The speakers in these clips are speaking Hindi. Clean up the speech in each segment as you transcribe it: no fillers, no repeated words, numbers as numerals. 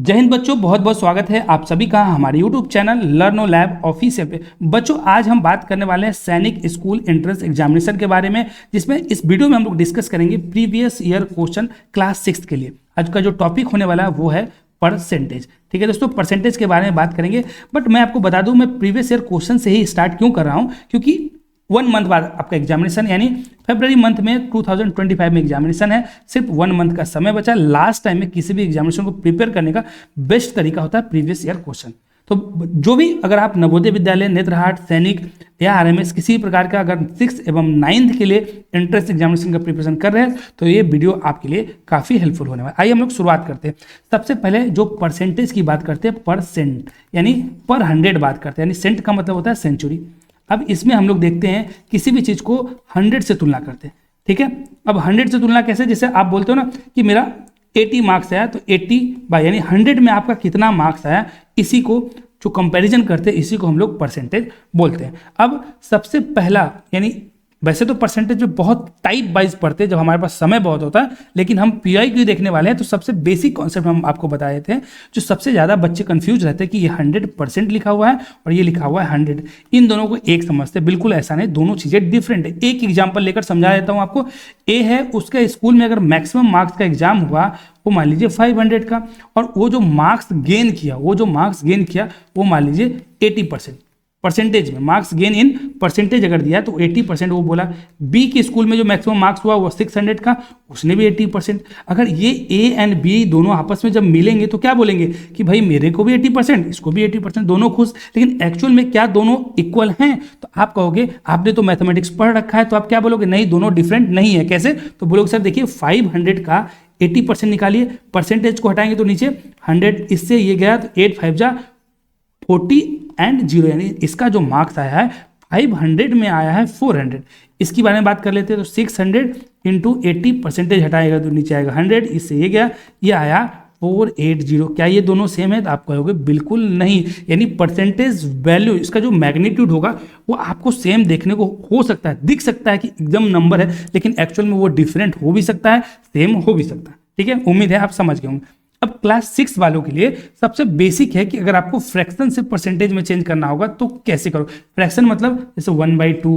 जय हिंद बच्चों, बहुत बहुत स्वागत है आप सभी का हमारे यूट्यूब चैनल लर्नो लैब ऑफिशियल पे। बच्चों, आज हम बात करने वाले हैं सैनिक स्कूल एंट्रेंस एग्जामिनेशन के बारे में, जिसमें इस वीडियो में हम लोग डिस्कस करेंगे प्रीवियस ईयर क्वेश्चन क्लास 6 के लिए। आज का जो टॉपिक होने वाला है वो है परसेंटेज। ठीक है दोस्तों, परसेंटेज के बारे में बात करेंगे। बट मैं आपको बता दूं, मैं प्रीवियस ईयर क्वेश्चन से ही स्टार्ट क्यों कर रहा हूं, क्योंकि 1 मंथ बाद आपका एग्जामिनेशन यानी फरवरी मंथ में 2025 में एग्जामिनेशन है। सिर्फ 1 मंथ का समय बचा। लास्ट टाइम में किसी भी एग्जामिनेशन को प्रिपेयर करने का बेस्ट तरीका होता है प्रीवियस ईयर क्वेश्चन। तो जो भी अगर आप नवोदय विद्यालय, नेत्रहाट, सैनिक या आरएमएस किसी प्रकार का अगर 6th एवं 9th के लिए एंट्रेंस एग्जामिनेशन का प्रिपरेशन कर रहे हैं तो ये वीडियो आपके लिए काफ़ी हेल्पफुल होने वाला है। आइए हम लोग शुरुआत करते हैं। सबसे पहले जो परसेंटेज की बात करते हैं, परसेंट यानी पर 100 बात करते हैं, यानी सेंट का मतलब होता है सेंचुरी। अब इसमें हम लोग देखते हैं किसी भी चीज़ को 100 से तुलना करते हैं। ठीक है, अब 100 से तुलना कैसे, जैसे आप बोलते हो ना कि मेरा 80 मार्क्स आया, तो 80 बाय यानी 100 में आपका कितना मार्क्स आया, इसी को जो कंपैरिजन करते हैं इसी को हम लोग परसेंटेज बोलते हैं। अब सबसे पहला यानी वैसे तो परसेंटेज में बहुत टाइप वाइज पढ़ते हैं जब हमारे पास समय बहुत होता है, लेकिन हम पीआई क्यू देखने वाले हैं तो सबसे बेसिक कॉन्सेप्ट हम आपको बताए थे। जो सबसे ज़्यादा बच्चे कंफ्यूज रहते हैं कि ये 100% लिखा हुआ है और ये लिखा हुआ है 100, इन दोनों को एक समझते हैं। बिल्कुल ऐसा नहीं, दोनों चीज़ें डिफरेंट है। एक एग्जाम्पल लेकर समझा देता हूँ आपको। ए है, उसका स्कूल में अगर मैक्सिमम मार्क्स का एग्जाम हुआ वो मान लीजिए 500 का, और वो जो मार्क्स गेन किया वो मान लीजिए 80%। परसेंटेज में मार्क्स गेन इन परसेंटेज अगर दिया तो 80% वो बोला। बी के स्कूल में जो मैक्सिमम मार्क्स हुआ वो 600 का, उसने भी 80%। अगर ये ए एंड बी दोनों आपस में जब मिलेंगे तो क्या बोलेंगे कि भाई मेरे को भी 80%, इसको भी 80%, दोनों खुश। लेकिन एक्चुअल में क्या दोनों इक्वल हैं? तो आप कहोगे आपने तो मैथमेटिक्स पढ़ रखा है, तो आप क्या बोलोगे, नहीं दोनों डिफरेंट नहीं है। कैसे? तो बोलोगे सर देखिए 500 का 80% निकालिए, परसेंटेज को हटाएंगे तो नीचे 100, इससे ये गया तो 8 5 जा 40 एंड 0, यानी इसका जो मार्क्स आया है 500 में आया है 400। इसकी बारे में बात कर लेते हैं तो 600 इंटू 80 परसेंटेज हटाएगा तो नीचे आएगा 100, इससे ये गया, ये आया 480। क्या ये दोनों सेम है? तो आप कहोगे बिल्कुल नहीं। यानी परसेंटेज वैल्यू, इसका जो मैग्नीट्यूड होगा वो आपको सेम देखने को हो सकता है, दिख सकता है कि एकदम नंबर है, लेकिन एक्चुअल में वो डिफरेंट हो भी सकता है, सेम हो भी सकता है। ठीक है, उम्मीद है आप समझ गए होंगे। अब क्लास 6 वालों के लिए सबसे बेसिक है कि अगर आपको फ्रैक्शन से परसेंटेज में चेंज करना होगा तो कैसे करो। फ्रैक्शन मतलब जैसे 1/2,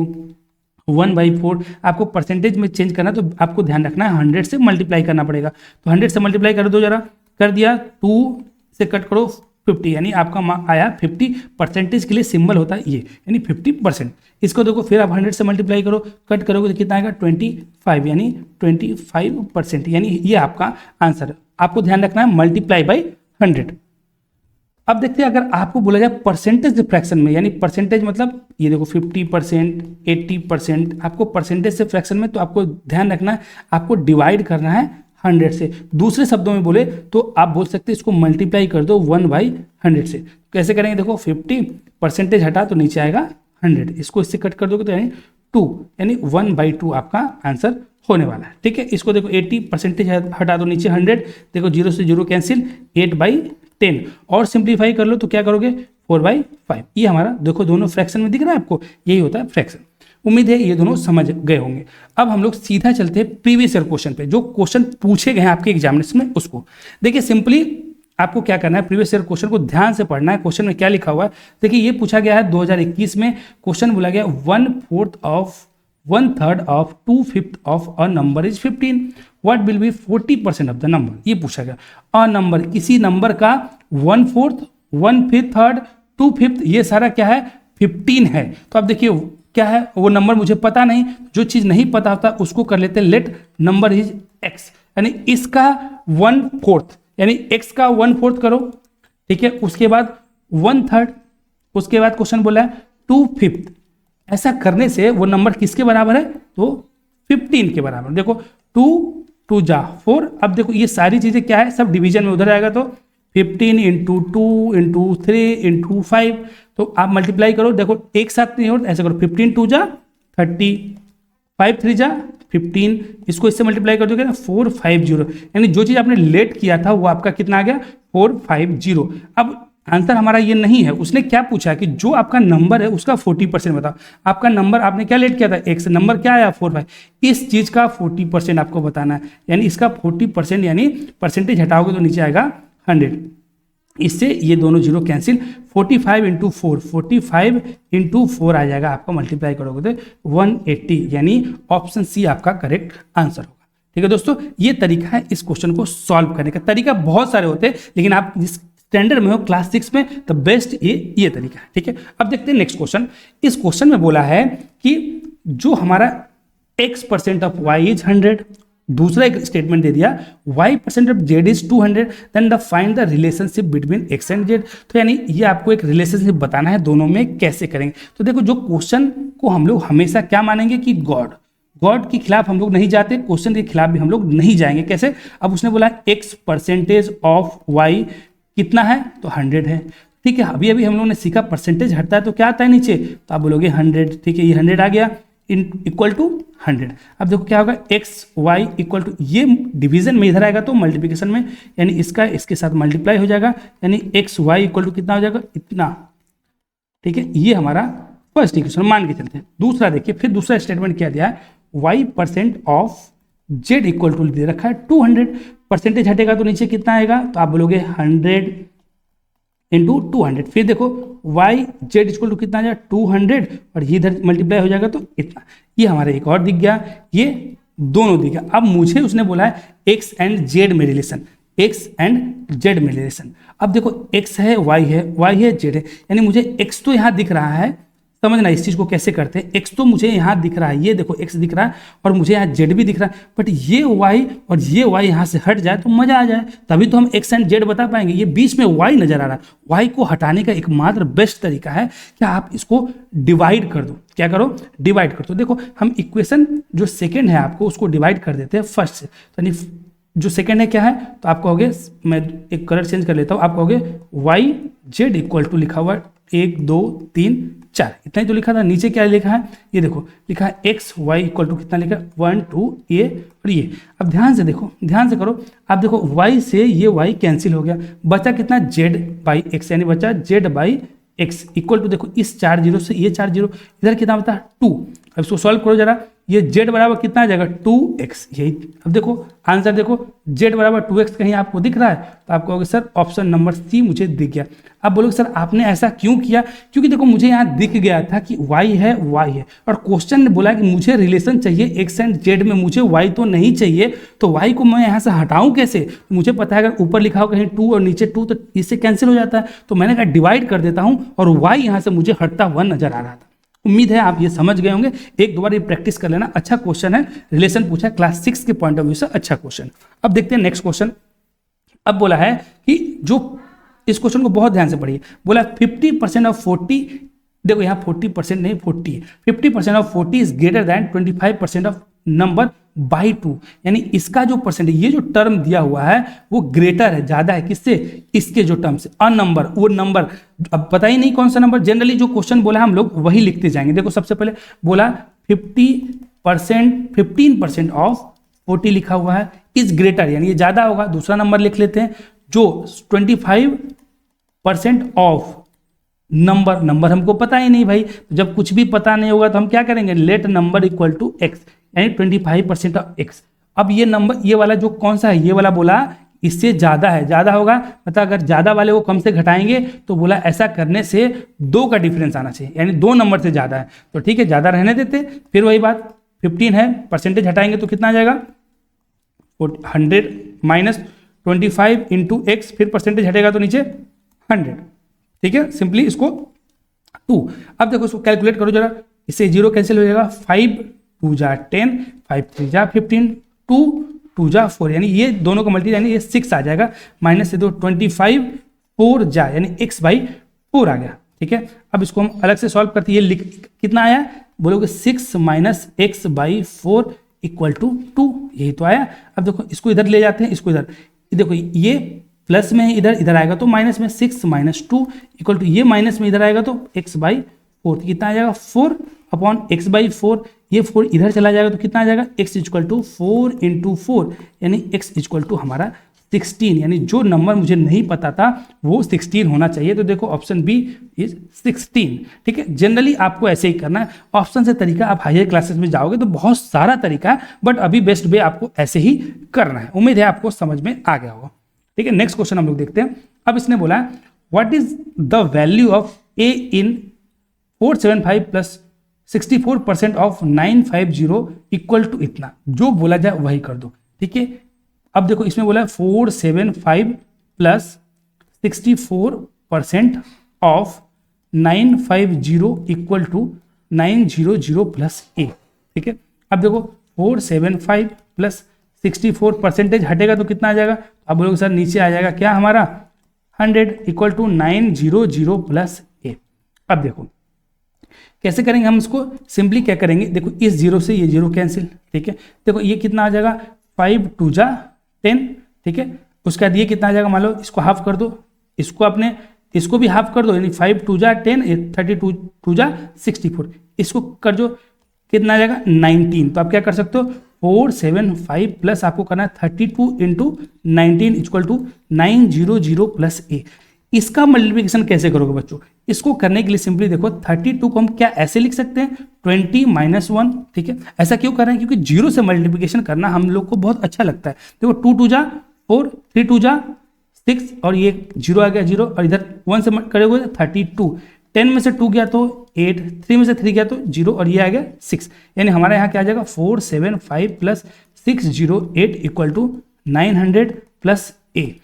1/4 आपको परसेंटेज में चेंज करना, तो आपको ध्यान रखना है 100 से मल्टीप्लाई करना पड़ेगा। तो 100 से मल्टीप्लाई कर दो जरा, कर दिया, 2 से कट करो 50, यानी आपका आया 50। परसेंटेज के लिए सिंबल होता है ये, यानी 50%। इसको देखो, फिर आप 100 से मल्टीप्लाई करो, कट करोगे तो कितना आएगा 25, यानी 25%, यानी ये आपका आंसर है। आपको ध्यान रखना है मल्टीप्लाई बाई 100। अब देखते हैं अगर आपको बोला जाए परसेंटेज फ्रैक्शन में, यानी परसेंटेज मतलब ये देखो 50%, 80%, आपको परसेंटेज से फ्रैक्शन में, तो आपको ध्यान रखना है आपको डिवाइड करना है 100 से। दूसरे शब्दों में बोले तो आप बोल सकते हैं इसको मल्टीप्लाई कर दो 1/100 से। कैसे करेंगे? देखो 50 परसेंटेज हटा तो नीचे आएगा 100, इसको इससे कट कर दोगे तो यानी 2, यानी 1/2 आपका आंसर होने वाला है। ठीक है, इसको देखो 80 परसेंटेज हटा दो नीचे 100, देखो 0 से 0 कैंसिल, 8/10 और सिंप्लीफाई कर लो तो क्या करोगे 4/5। ये हमारा देखो दोनों फ्रैक्शन में दिख रहा है आपको, यही होता है फ्रैक्शन। उम्मीद है ये दोनों समझ गए होंगे। अब हम लोग सीधा चलते हैं प्रीवियस ईयर क्वेश्चन पे, जो क्वेश्चन पूछे गए हैं आपके एग्जामिनेशन में उसको। देखिए सिंपली आपको क्या करना है, प्रीवियस ईयर क्वेश्चन को ध्यान से पढ़ना है। क्वेश्चन में क्या लिखा हुआ है देखिए, ये पूछा गया है 2021 में। क्वेश्चन बोला गया 1/3 of 2/5 of a number is 15, what will be 40% of the number. ये पूछा गया अ नंबर, किसी नंबर का 1/4, 1/5, 2/5, ये सारा क्या है 15 है। तो अब देखिए क्या है वो नंबर मुझे पता नहीं, जो चीज़ नहीं पता होता उसको कर लेते हैं लेट नंबर इज एक्स, यानी इसका 1/4 यानी x का 1/4 करो। ठीक है, उसके बाद 1/3, उसके बाद क्वेश्चन बोला है 2/5। ऐसा करने से वो नंबर किसके बराबर है? तो 15 के बराबर। देखो 2 जा 4। अब देखो ये सारी चीज़ें क्या है, सब डिवीजन में उधर आएगा, तो 15 इंटू 2 इंटू 3 इंटू 5, तो आप मल्टीप्लाई करो। देखो एक साथ नहीं होता, ऐसे करो 15 2 जा 30, 5 3 जा 15, इसको इससे मल्टीप्लाई कर दोगे ना 450, यानी जो चीज़ आपने लेट किया था वो आपका कितना आ गया 450। अब आंसर हमारा ये नहीं है, उसने क्या पूछा है कि जो आपका नंबर है उसका 40% बताओ। आपका नंबर आपने क्या लेट किया था, एक्स, नंबर क्या आया 45, इस चीज़ का 40% आपको बताना है, यानी इसका 40%, यानी परसेंटेज हटाओगे तो नीचे आएगा 100। इससे ये दोनों जीरो कैंसिल, 45 इंटू 4, 45 इंटू 4 आ जाएगा आपका, मल्टीप्लाई करोगे तो 180, यानी ऑप्शन सी आपका करेक्ट आंसर होगा। ठीक है दोस्तों, ये तरीका है इस क्वेश्चन को सॉल्व करने का। तरीका बहुत सारे होते हैं, लेकिन आप जिस स्टैंडर्ड में हो क्लास 6 में तो बेस्ट ये तरीका है। ठीक है, अब देखते हैं नेक्स्ट क्वेश्चन। इस क्वेश्चन में बोला है कि जो हमारा x% ऑफ y इज 100, दूसरा एक स्टेटमेंट दे दिया y% of z is 200, then the find the relationship between x and z। तो यानी ये आपको एक रिलेशनशिप बताना है, दोनों में कैसे करेंगे। तो देखो, जो क्वेश्चन को हम लोग हमेशा क्या मानेंगे कि गॉड के खिलाफ हम लोग नहीं जाते, क्वेश्चन के खिलाफ भी हम लोग नहीं जाएंगे। कैसे? अब उसने बोला x% ऑफ y कितना है, तो 100 है। ठीक है, अभी अभी हम लोगों ने सीखा परसेंटेज हटता है तो क्या आता है नीचे, तो आप बोलोगे 100। ठीक है, ये 100 आ गया इक्वल टू 100। अब देखो क्या होगा, एक्स वाई इक्वल टू, ये डिवीजन में इधर आएगा तो मल्टीप्लिकेशन में, यानी इसका इसके साथ मल्टीप्लाई हो जाएगा, यानी एक्स वाई इक्वल टू कितना हो जाएगा, इतना। ठीक है, ये हमारा फर्स्ट इक्वेशन मान के चलते हैं। दूसरा देखिए, फिर दूसरा स्टेटमेंट क्या दिया है, y% of z equal to दे रखा है 200। परसेंटेज हटेगा तो नीचे कितना आएगा, तो आप बोलोगे 100 इंटू 200। फिर देखो y z इक्वल टू कितना आ जाएगा 200, और ये इधर मल्टीप्लाई हो जाएगा तो इतना। ये हमारे एक और दिख गया, ये दोनों दिख गया। अब मुझे उसने बोला है x एंड z में रिलेशन, x एंड z में रिलेशन। अब देखो x है, y है, z है, यानी मुझे x तो यहाँ दिख रहा है, समझना इस चीज को कैसे करते हैं। x तो मुझे यहाँ दिख रहा है, ये देखो x दिख रहा है, और मुझे यहाँ z भी दिख रहा है, बट ये y और ये y यहाँ से हट जाए तो मजा आ जाए, तभी तो हम x एंड z बता पाएंगे। ये बीच में y नजर आ रहा है, y को हटाने का एकमात्र बेस्ट तरीका है क्या, आप इसको डिवाइड कर दो। क्या करो, डिवाइड कर दो। देखो हम इक्वेशन जो सेकेंड है आपको उसको डिवाइड कर देते हैं फर्स्ट से, तो जो सेकेंड है क्या है, तो आप कहोगे, मैं एक कलर चेंज कर लेता हूँ, आप कहोगे वाई जेड इक्वल टू लिखा हुआ 1 2 3 4, इतना ही तो लिखा था। नीचे क्या लिखा है, ये देखो लिखा है एक्स वाई इक्वल टू कितना लिखा है 1 2 ये और ये। अब ध्यान से देखो, ध्यान से करो, आप देखो y से ये y कैंसिल हो गया, बचा कितना z बाई एक्स, यानी बचा z by x equal to, देखो इस 4 जीरो से ये 4 जीरो, इधर कितना बता 2। अब इसको सॉल्व करो जरा, ये z बराबर कितना आ जाएगा 2x, यही। अब देखो आंसर देखो, z बराबर 2x कहीं आपको दिख रहा है, तो आप कहोगे सर ऑप्शन नंबर सी मुझे दिख गया। अब बोलोगे सर आपने ऐसा क्यों किया, क्योंकि देखो मुझे यहाँ दिख गया था कि y है, और क्वेश्चन ने बोला कि मुझे रिलेशन चाहिए x एंड z में, मुझे y तो नहीं चाहिए, तो y को मैं यहाँ से हटाऊं कैसे। मुझे पता है अगर ऊपर लिखा हो कहीं 2 और नीचे 2 तो इससे कैंसिल हो जाता है, तो मैंने कहा डिवाइड कर देता हूँ, और y यहाँ से मुझे हटता हुआ नजर आ रहा था। उम्मीद है आप ये समझ गए होंगे, एक दो बार ये प्रैक्टिस कर लेना। अच्छा क्वेश्चन है, रिलेशन पूछा है क्लास 6 के पॉइंट ऑफ व्यू से, अच्छा क्वेश्चन। अब देखते हैं नेक्स्ट क्वेश्चन। अब बोला है कि जो इस क्वेश्चन को बहुत ध्यान से पढ़िए, बोला 50% ऑफ 40, देखो यहाँ 40% नहीं 40 है, 50% of 40 is greater than 25% of number by 2, यानी इसका जो परसेंटेज, ये जो टर्म दिया हुआ है वो ग्रेटर है, ज्यादा है किससे, इसके जो टर्म से। अ नंबर, वो नंबर अब पता ही नहीं कौन सा नंबर, जनरली जो क्वेश्चन बोला हम लोग वही लिखते जाएंगे। देखो सबसे पहले बोला 15% ऑफ 40 लिखा हुआ है, इज ग्रेटर यानी ये ज्यादा होगा, दूसरा नंबर लिख लेते हैं। जो 25% ऑफ नंबर हमको पता ही नहीं भाई, जब कुछ भी पता नहीं होगा तो हम क्या करेंगे, let number equal to x, यानी 25% ऑफ एक्स। अब ये नंबर, ये वाला जो कौन सा है, ये वाला बोला इससे ज्यादा है, ज्यादा होगा मतलब अगर ज्यादा वाले को कम से घटाएंगे तो बोला ऐसा करने से 2 का डिफरेंस आना चाहिए, यानी 2 नंबर से ज्यादा है, तो ठीक है ज्यादा रहने देते। फिर वही बात 15 है, परसेंटेज हटाएंगे तो कितना आ जाएगा 100 माइनस 25 इंटू एक्स, फिर परसेंटेज हटेगा तो नीचे 100। ठीक है, सिंपली इसको 2। अब देखो इसको कैलकुलेट करो जरा, इससे 0 कैंसिल हो जाएगा, 5 2 जा 10, 5 3 जा 15, 2 2 जा 4, यानी ये दोनों का मल्टी यानी ये 6 आ जाएगा, माइनस से दो 25 4 जा, यानी x बाई 4 आ गया। ठीक है, अब इसको हम अलग से सॉल्व करते हैं, ये कितना आया, बोलोगे 6 minus x by 4 equal to 2, यही तो आया। अब देखो इसको इधर ले जाते हैं, इसको इधर, देखो ये प्लस में इधर आएगा तो माइनस में 6 माइनस 2 इक्वल टू, ये माइनस में इधर आएगा तो x बाई 4, कितना आ जाएगा 4 अपॉन एक्स बाई 4, ये 4 इधर चला जाएगा तो कितना आ जाएगा x इक्वल टू 4 इंटू 4, यानी x इक्वल टू हमारा 16, यानी जो नंबर मुझे नहीं पता था वो 16 होना चाहिए। तो देखो ऑप्शन बी इज 16। ठीक है, जनरली आपको ऐसे ही करना है, ऑप्शन से तरीका आप हायर क्लासेस में जाओगे तो बहुत सारा तरीका है, बट अभी बेस्ट वे आपको ऐसे ही करना है। उम्मीद है आपको समझ में आ गया होगा। ठीक है, नेक्स्ट क्वेश्चन हम लोग देखते हैं। अब इसने बोला what is the value of a in 475 plus 64% of 950 equal to इतना, जो बोला जाए वही कर दो। ठीक है, अब देखो इसमें बोला 475 plus 64% of 950 equal to 900 plus A. ठीक है, अब देखो 475 प्लस 64 परसेंटेज हटेगा तो कितना आ जाएगा, अब बोलोगे सर नीचे आ जाएगा क्या हमारा 100 इक्वल टू 900 प्लस ए। अब देखो कैसे करेंगे हम इसको, सिंपली क्या करेंगे, देखो इस जीरो से ये जीरो कैंसिल। ठीक है, देखो ये कितना आ जाएगा 5 2 जा 10। ठीक है, उसके बाद ये कितना आ जाएगा, मान लो इसको हाफ कर दो, इसको अपने इसको भी हाफ कर दो, यानी 5 2 जा 10, 32 2 जा 64, इसको कर दो कितना आ जाएगा 19। तो आप क्या कर सकते हो 475 प्लस आपको करना है 32 इंटू 19 इक्वल टू 900 प्लस ए। इसका मल्टीप्लिकेशन कैसे करोगे बच्चों, इसको करने के लिए सिंपली देखो 32 को हम क्या ऐसे लिख सकते हैं 20 माइनस 1। ठीक है, ऐसा क्यों कर रहे हैं, क्योंकि जीरो से मल्टीप्लिकेशन करना हम लोग को बहुत अच्छा लगता है। देखो 2 2 जा 4, 3 2 जा 6 और ये जीरो आ गया जीरो, और इधर 1 से करोगे 32, 10 में से 2 गया तो 8, 3 में से 3 गया तो 0 और ये आ गया 6, यानी हमारे यहाँ क्या आ जाएगा 475 प्लस 608 इक्वल टू 900 प्लस ए।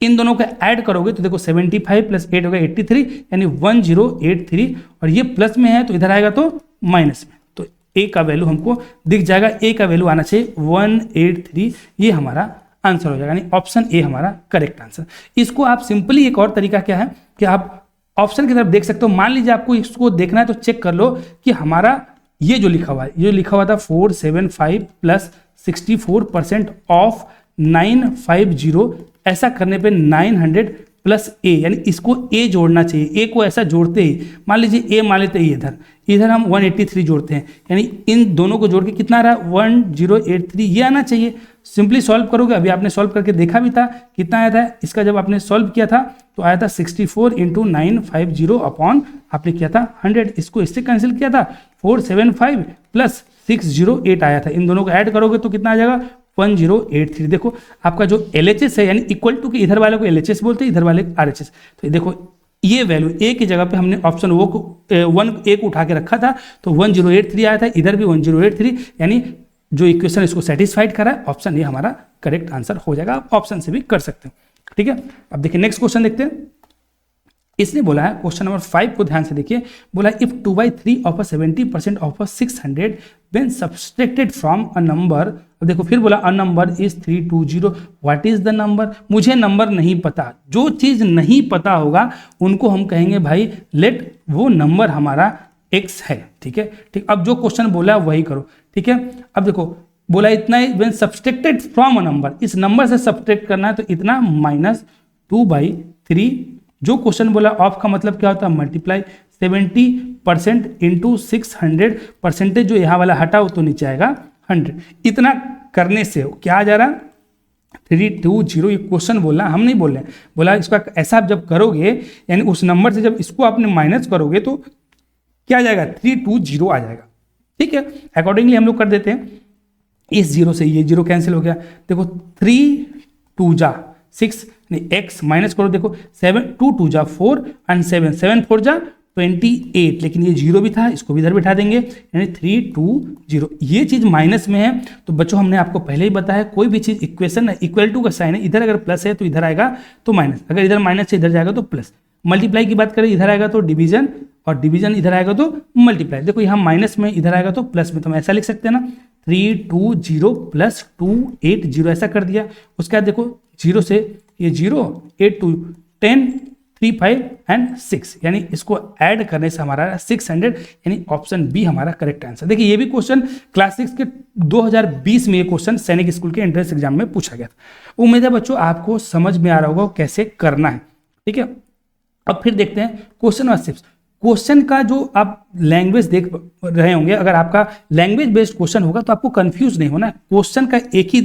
इन दोनों को ऐड करोगे तो देखो 75 प्लस 8 होगा 83, यानी 1083, और ये प्लस में है तो इधर आएगा तो माइनस में, तो ए का वैल्यू हमको दिख जाएगा, ए का वैल्यू आना चाहिए 183, ये हमारा आंसर हो जाएगा, यानी ऑप्शन ए हमारा करेक्ट आंसर। इसको आप सिंपली एक और तरीका क्या है कि आप ऑप्शन की तरफ देख सकते हो, मान लीजिए आपको इसको देखना है तो चेक कर लो कि हमारा ये जो लिखा हुआ है, ये लिखा हुआ था 475 प्लस 64% ऑफ 950, ऐसा करने पे 900 प्लस ए, यानी इसको ए जोड़ना चाहिए। ए को ऐसा जोड़ते ही मान लीजिए ए मान लेते हैं इधर हम 183 जोड़ते हैं, यानी इन दोनों को जोड़ के कितना आ रहा है 1083, ये आना चाहिए। सिंपली सॉल्व करोगे, अभी आपने सॉल्व करके देखा भी था कितना आया था इसका, जब आपने सॉल्व किया था तो आया था 64 इंटू 950 अपॉन आपने किया था 100, इसको इससे कैंसिल किया था 475 प्लस 608 आया था, इन दोनों को ऐड करोगे तो कितना आ जाएगा 1083। देखो आपका जो LHS है, यानी इक्वल टू के इधर वाले को LHS बोलते हैं, इधर वाले को RHS। तो देखो ये वैल्यू ए की जगह पे हमने ऑप्शन वो को 1 ए को उठा के रखा था तो 1083 आया था, इधर भी 1083, यानी जो इक्वेशन इसको सेटिस्फाइड करा है, ऑप्शन ये हमारा करेक्ट आंसर हो जाएगा। आप ऑप्शन से भी कर सकते हैं। ठीक है, अब देखिए नेक्स्ट क्वेश्चन देखते हैं। इसने बोला है क्वेश्चन नंबर 5 को ध्यान से देखिए, बोला if 2/3 of 70% of 600 when subtracted from a number. अब देखो फिर बोला a number is 320, what is the number. मुझे नंबर नहीं पता, जो चीज नहीं पता होगा उनको हम कहेंगे भाई लेट वो नंबर हमारा x है। ठीक है, ठीक, अब जो क्वेश्चन बोला वही करो। ठीक है, अब देखो बोला इतना ही when subtracted from a number, इस नंबर से सब्सट्रैक्ट करना है तो इतना माइनस 2/3। जो क्वेश्चन बोला ऑफ का मतलब क्या होता है मल्टीप्लाई 70% इंटू 600, परसेंटेज जो यहाँ वाला हटा हो तो नीचे आएगा 100। इतना करने से क्या आ जा रहा 320, ये क्वेश्चन बोलना हम नहीं बोल रहे हैं, बोला इसका ऐसा आप जब करोगे यानी उस नंबर से जब इसको आपने माइनस करोगे तो क्या आ जाएगा 320 आ जाएगा। ठीक है, अकॉर्डिंगली हम लोग कर देते हैं, इस जीरो से ये जीरो कैंसिल हो गया। देखो 3 2 जा 6, एक्स माइनस करो, देखो 7 2 2 जा 4 एंड 7 7 4 जा 28, लेकिन ये जीरो भी था, इसको भी इधर बिठा देंगे, यानी 320। ये चीज माइनस में है तो बच्चों हमने आपको पहले ही बताया कोई भी चीज इक्वेशन इक्वल टू का साइन है, इधर अगर प्लस है तो इधर आएगा तो माइनस, अगर इधर माइनस से इधर जाएगा तो प्लस। मल्टीप्लाई की बात करें इधर आएगा तो डिवीजन, और डिवीजन इधर आएगा तो मल्टीप्लाई। देखो यहाँ माइनस में इधर आएगा तो प्लस में, तो हम ऐसा लिख सकते हैं ना 320 प्लस 280, ऐसा कर दिया। उसके बाद देखो जीरो से ये 0 8 2 10 3 5 एंड 6, यानी इसको ऐड करने से हमारा 600, यानी ऑप्शन बी हमारा करेक्ट आंसर। देखिए ये भी क्वेश्चन क्लास 6 के 2020 में ये क्वेश्चन सैनिक स्कूल के एंट्रेंस एग्जाम में पूछा गया था। उम्मीद है बच्चों आपको समझ में आ रहा होगा कैसे करना है। ठीक है, अब फिर देखते हैं क्वेश्चन नंबर 6। क्वेश्चन का जो आप लैंग्वेज देख रहे होंगे, अगर आपका लैंग्वेज बेस्ड क्वेश्चन होगा तो आपको कंफ्यूज नहीं होना है। क्वेश्चन का एक ही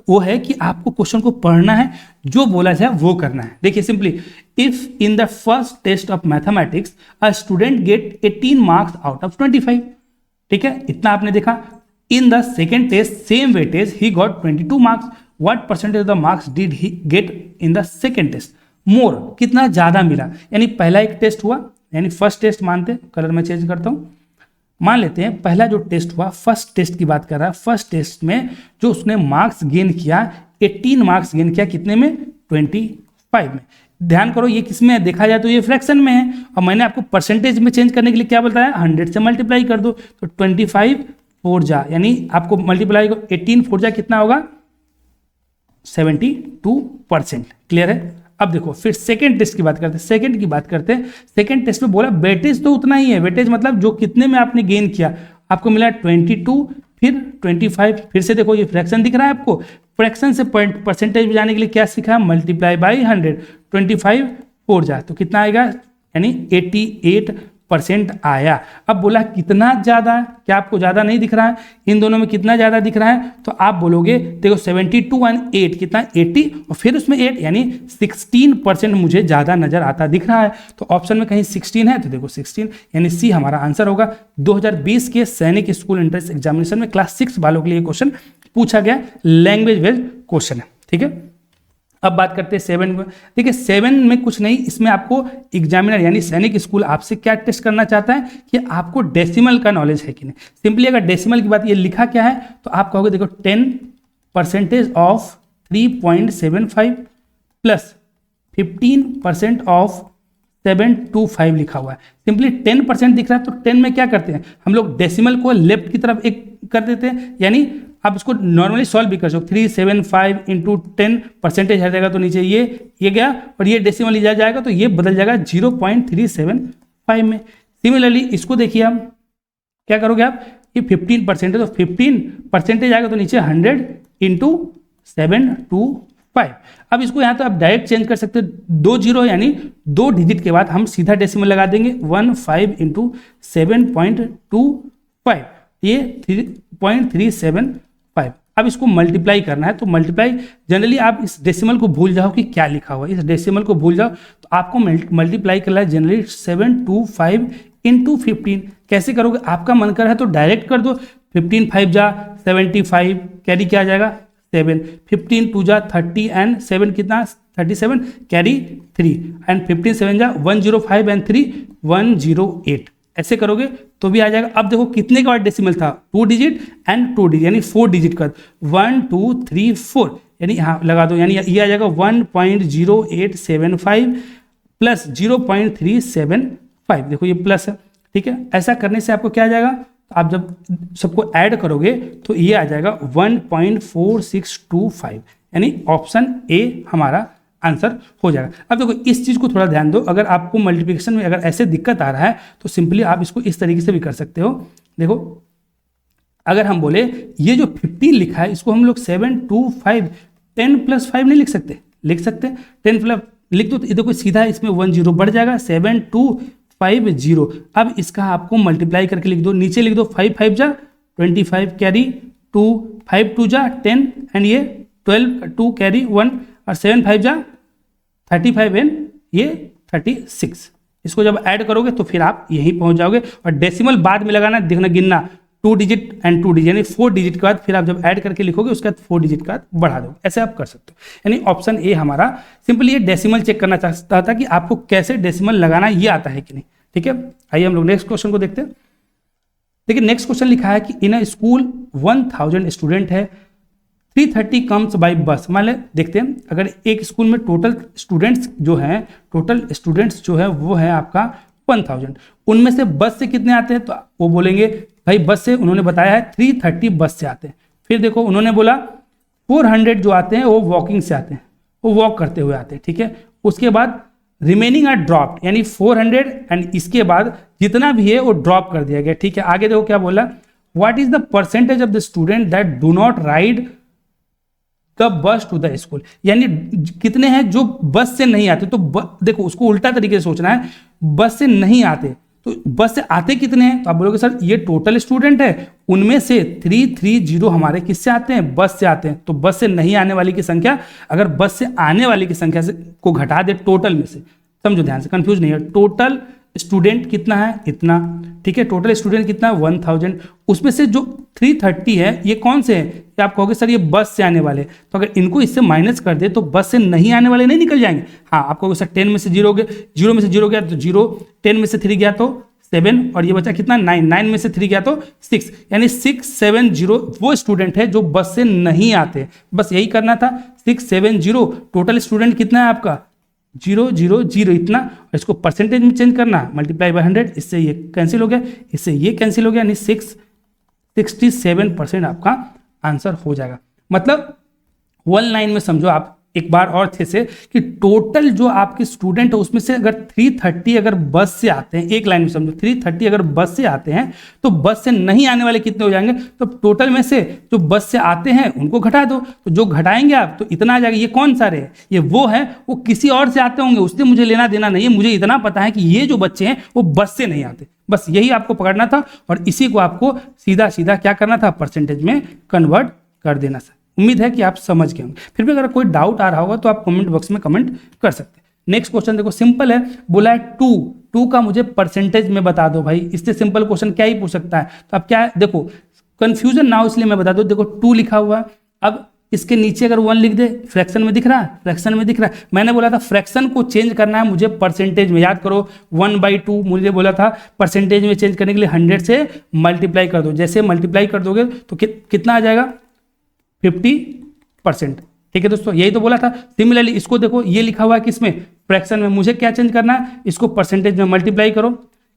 वो है कि आपको क्वेश्चन को पढ़ना है, जो बोला जाए वो करना है। देखिए simply, if in the first test of mathematics a student get 18 marks out of 25, ठीक है, इतना आपने देखा। In the second test same weightage ही got 22 marks, what percentage of the marks did he get in the second test. More, कितना ज़्यादा मिला, यानी पहला एक टेस्ट हुआ, यानी फर्स्ट टेस्ट मानते, कलर में चेंज करता हूँ, मान लेते हैं पहला जो टेस्ट हुआ, फर्स्ट टेस्ट की बात कर रहा है, फर्स्ट टेस्ट में जो उसने मार्क्स गेन किया, 18 मार्क्स गेन किया, कितने में, 25 में। ध्यान करो ये किस में है, देखा जाए तो ये फ्रैक्शन में है, और मैंने आपको परसेंटेज में चेंज करने के लिए क्या बताया, 100 से मल्टीप्लाई कर दो, तो 25 4 जा, यानी आपको मल्टीप्लाई 18 4 जा कितना होगा, 72%। क्लियर है। अब देखो फिर सेकंड टेस्ट की बात करते हैं, सेकंड टेस्ट में बोला वेटेज तो उतना ही है, वेटेज मतलब जो कितने में आपने गेन किया, आपको मिला 22 फिर 25, फिर से देखो ये फ्रैक्शन दिख रहा है आपको, फ्रैक्शन से परसेंटेज में जाने के लिए क्या सीखा, मल्टीप्लाई बाई 100, 25 4 जा, तो कितना आएगा, यानी 88% आया। अब बोला कितना ज़्यादा, क्या आपको ज़्यादा नहीं दिख रहा है, इन दोनों में कितना ज़्यादा दिख रहा है, तो आप बोलोगे देखो 72 एंड 8 कितना, 80 और फिर उसमें 8, यानी 16% मुझे ज़्यादा नज़र आता दिख रहा है। तो ऑप्शन में कहीं 16 है, तो देखो 16, यानी सी हमारा आंसर होगा। 2020 के सैनिक स्कूल एंट्रेंस एग्जामिनेशन में क्लास 6 वालों के लिए क्वेश्चन पूछा गया, लैंग्वेज बेस्ड क्वेश्चन है। ठीक है, अब बात करते हैं 7 में। देखिए 7 में कुछ नहीं, इसमें आपको एग्जामिनर यानी सैनिक स्कूल आपसे क्या टेस्ट करना चाहता है कि आपको डेसिमल का नॉलेज है कि नहीं। सिंपली अगर डेसिमल की बात, ये लिखा क्या है, तो आप कहोगे देखो 10% ऑफ 3.75 प्लस 15% ऑफ 725 लिखा हुआ है। सिंपली 10% दिख रहा है, तो 10 में क्या करते हैं हम लोग, डेसिमल को लेफ्ट की तरफ एक कर देते हैं, यानी आप इसको नॉर्मली सॉल्व भी कर सकते हो, 375 इंटू 10% हट जाएगा तो नीचे ये गया, और ये डेसिमल लिया जाएगा तो ये बदल जाएगा 0.375 में। सिमिलरली इसको देखिए, हम क्या करोगे आप, ये 15% है तो 15% आएगा तो नीचे 100 इंटू 725। अब इसको यहाँ तो आप डायरेक्ट चेंज कर सकते हो, 2 जीरो यानी 2 डिजिट के बाद हम सीधा डेसिमल लगा देंगे, 15 इंटू 7.25, ये 3.375। अब इसको मल्टीप्लाई करना है, तो मल्टीप्लाई जनरली आप इस डेसिमल को भूल जाओ कि क्या लिखा हुआ है, इस डेसिमल को भूल जाओ, तो आपको मल्टीप्लाई करना है जनरली 725 इंटू 15। कैसे करोगे, आपका मन कर रहा है तो डायरेक्ट कर दो, 15 5 जा 75, कैरी क्या आ जाएगा 7, 15 2 जा 30 एंड 7 कितना 37, कैरी 3 एंड 15 7 जा 105 एंड 3 108। ऐसे करोगे तो भी आ जाएगा। अब देखो कितने का डेसिमल था, 2 डिजिट एंड 2 डिजिट यानी 4 डिजिट का, 1 2 3 4, यानी यहाँ लगा दो, यानी ये आ जाएगा 1.0875 प्लस 0.375। देखो ये प्लस है, ठीक है। ऐसा करने से आपको क्या आ जाएगा, आप जब सबको ऐड करोगे तो ये आ जाएगा 1.4625, यानी ऑप्शन ए हमारा आंसर हो जाएगा। अब देखो इस चीज़ को थोड़ा ध्यान दो, अगर आपको मल्टीप्लिकेशन में अगर ऐसे दिक्कत आ रहा है तो सिंपली आप इसको इस तरीके से भी कर सकते हो। देखो अगर हम बोले ये जो 15 लिखा है इसको हम लोग 725 10 + 5 नहीं लिख सकते, लिख सकते 10 प्लस लिख दो, तो देखो सीधा इसमें 1 0 बढ़ जाएगा 7250। अब इसका आपको मल्टीप्लाई करके लिख दो, नीचे लिख दो 5 5 जा 25 कैरी 2 5 2 जा 10 एंड ये 12 2 कैरी 1 और 7 5 जा 35 एंड ये 36। इसको जब ऐड करोगे तो फिर आप यहीं पहुंच जाओगे। और डेसिमल बाद में लगाना, देखना गिनना 2 डिजिट एंड 2 डिजिट यानी 4 डिजिट के बाद फिर आप जब ऐड करके लिखोगे उसके बाद 4 डिजिट का बढ़ा दो, ऐसे आप कर सकते हो। यानी ऑप्शन ए हमारा सिंपली ये डेसिमल चेक करना चाहता था कि आपको कैसे डेसिमल लगाना ये आता है कि नहीं। ठीक है, आइए हम लोग नेक्स्ट क्वेश्चन को देखते हैं। देखिए नेक्स्ट क्वेश्चन लिखा है कि इन अ स्कूल 1000 स्टूडेंट है, 330 कम्स बाई बस। मान ले देखते हैं अगर एक स्कूल में टोटल स्टूडेंट्स जो है वो है आपका 1000, उनमें से बस से कितने आते हैं, तो वो बोलेंगे भाई बस से उन्होंने बताया है 330 बस से आते हैं। फिर देखो उन्होंने बोला 400 जो आते हैं वो वॉकिंग से आते हैं, वो वॉक करते हुए आते हैं। ठीक है, उसके बाद रिमेनिंग आर ड्रॉप्ड यानी 400 एंड इसके बाद जितना भी है वो ड्रॉप कर दिया गया। ठीक है, आगे देखो क्या बोला, what is the percentage of the student that do not ride the bus to the school, यानी कितने हैं जो बस से नहीं आते। तो देखो उसको उल्टा तरीके से सोचना है, बस से नहीं आते तो बस से आते कितने हैं, तो आप बोलोगे सर ये टोटल स्टूडेंट है, उनमें से 330 हमारे किससे आते हैं, बस से आते हैं। तो बस से नहीं आने वाली की संख्या अगर बस से आने वाली की संख्या से को घटा दे टोटल में से, समझो ध्यान से कंफ्यूज नहीं है, टोटल स्टूडेंट कितना है, इतना, ठीक है। टोटल स्टूडेंट कितना है, 1000। उसमें से जो 330 है ये कौन से हैं, ये आप कहोगे सर ये बस से आने वाले, तो अगर इनको इससे माइनस कर दे तो बस से नहीं आने वाले नहीं निकल जाएंगे। हाँ, आप कहोगे सर 10 में से 0 हो गया, 0 में से 0 गया तो 0, 10 में से 3 गया तो 7, और ये बचा कितना 9, 9 में से 3 गया तो 6, यानी 670 वो स्टूडेंट है जो बस से नहीं आते। बस यही करना था, 670। टोटल स्टूडेंट कितना है आपका 000 इतना, और इसको परसेंटेज में चेंज करना, मल्टीप्लाई बाय 100, इससे ये कैंसिल हो गया, इससे ये कैंसिल हो गया, यानी 67% आपका आंसर हो जाएगा। मतलब 1 लाइन में समझो आप एक बार और थे से कि टोटल जो आपके स्टूडेंट है उसमें से अगर 330 अगर बस से आते हैं, एक लाइन में समझो 330 अगर बस से आते हैं तो बस से नहीं आने वाले कितने हो जाएंगे, तो टोटल में से जो बस से आते हैं उनको घटा दो, तो जो घटाएंगे आप तो इतना आ जाएगा। ये कौन सा रहे, ये वो है, वो किसी और से आते होंगे, उससे मुझे लेना देना नहीं है, मुझे इतना पता है कि ये जो बच्चे हैं वो बस से नहीं आते। बस यही आपको पकड़ना था और इसी को आपको सीधा सीधा क्या करना था, परसेंटेज में कन्वर्ट कर देना था। उम्मीद है कि आप समझ गए होंगे। फिर भी अगर कोई डाउट आ रहा होगा तो आप कमेंट बॉक्स में कमेंट कर सकते हैं। नेक्स्ट क्वेश्चन देखो, सिंपल है, बोला है 2 का मुझे परसेंटेज में बता दो। भाई इससे सिंपल क्वेश्चन क्या ही पूछ सकता है। तो अब क्या है, देखो कंफ्यूजन ना हो इसलिए मैं बता दूं, देखो 2 लिखा हुआ है, अब इसके नीचे अगर 1 लिख दे, फ्रैक्शन में दिख रहा है, फ्रैक्शन में दिख रहा है। मैंने बोला था फ्रैक्शन को चेंज करना है मुझे परसेंटेज में, याद करो 1/2 मुझे बोला था परसेंटेज में चेंज करने के लिए 100 से मल्टीप्लाई कर दो। जैसे मल्टीप्लाई कर दोगे तो कितना आ जाएगा 50%। ठीक है दोस्तों, यही तो बोला था। सिमिलरली इसको देखो, ये लिखा हुआ है किसमें, फ्रैक्शन में, मुझे क्या चेंज करना है, इसको परसेंटेज में मल्टीप्लाई करो,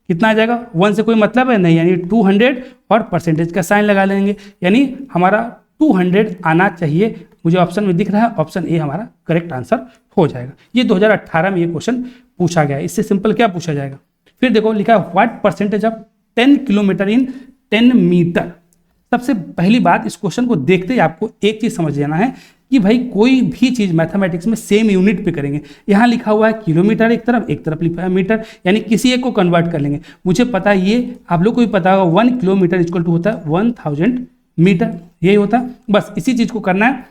कितना आ जाएगा, 1 से कोई मतलब है नहीं, यानी 200 और परसेंटेज का साइन लगा लेंगे, यानी हमारा 200 आना चाहिए। मुझे ऑप्शन में दिख रहा है, ऑप्शन ए हमारा करेक्ट आंसर हो जाएगा। ये 2018 में ये क्वेश्चन पूछा गया है, इससे सिंपल क्या पूछा जाएगा। फिर देखो लिखा है what percentage of 10 kilometre in 10 metre. सबसे पहली बात, इस क्वेश्चन को देखते ही आपको एक चीज समझ लेना है कि भाई कोई भी चीज मैथमेटिक्स में सेम यूनिट पे करेंगे। यहाँ लिखा हुआ है किलोमीटर एक तरफ लिखा है मीटर, यानी किसी एक को कन्वर्ट कर लेंगे। मुझे पता है, ये आप लोग को भी पता होगा, 1 किलोमीटर इक्वल टू होता है 1000 मीटर, यही होता है। बस इसी चीज को करना है।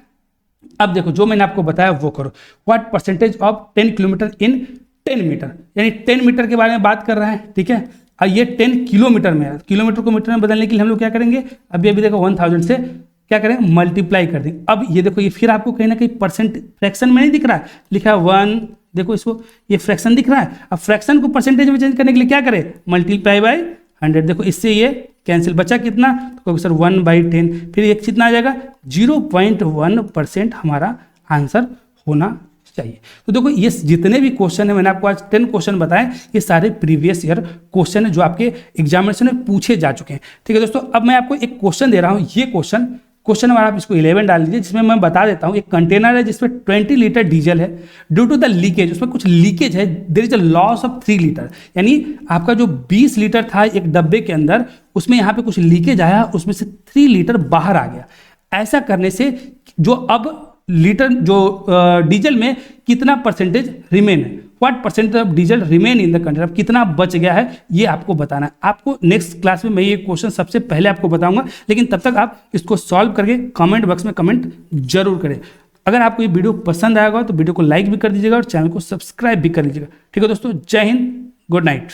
अब देखो जो मैंने आपको बताया वो करो। What percentage of 10 kilometre in 10 metre, यानी 10 मीटर के बारे में बात कर रहा है, ठीक है। और ये 10 किलोमीटर में है, किलोमीटर को मीटर में बदलने के लिए हम लोग क्या करेंगे, अभी देखो 1000 से क्या करेंगे, मल्टीप्लाई कर देंगे। अब ये देखो, ये फिर आपको कहीं ना कहीं परसेंट फ्रैक्शन में नहीं दिख रहा है, लिखा है 1, देखो इसको, ये फ्रैक्शन दिख रहा है। अब फ्रैक्शन को परसेंटेज में चेंज करने के लिए क्या करें, मल्टीप्लाई बाय 100। देखो इससे ये कैंसिल, बचा कितना, तो सर 1/10, फिर ये कितना आ जाएगा 0.1% हमारा आंसर होना चाहिए। तो देखो ये जितने भी क्वेश्चन है, मैंने आपको आज 10 क्वेश्चन बताए, ये सारे प्रीवियस ईयर क्वेश्चन है जो आपके एग्जामिनेशन में पूछे जा चुके हैं। ठीक है दोस्तों, अब मैं आपको एक क्वेश्चन दे रहा हूँ, ये क्वेश्चन नंबर आप इसको 11 डाल दीजिए, जिसमें मैं बता देता हूँ एक कंटेनर है जिसमें 20 लीटर डीजल है, ड्यू टू द लीकेज, उसमें कुछ लीकेज है, there is a loss of 3 litre, यानी आपका जो 20 लीटर था एक डब्बे के अंदर, उसमें यहाँ पे कुछ लीकेज आया, उसमें से 3 लीटर बाहर आ गया। ऐसा करने से जो अब लीटर जो डीजल में कितना परसेंटेज रिमेन है, what percentage of diesel remain in the container, अब कितना बच गया है ये आपको बताना है। आपको नेक्स्ट क्लास में मैं ये क्वेश्चन सबसे पहले आपको बताऊंगा, लेकिन तब तक आप इसको सॉल्व करके कमेंट बॉक्स में कमेंट जरूर करें। अगर आपको ये वीडियो पसंद आएगा तो वीडियो को लाइक भी कर दीजिएगा और चैनल को सब्सक्राइब भी कर लीजिएगा। ठीक है दोस्तों, जय हिंद, गुड नाइट।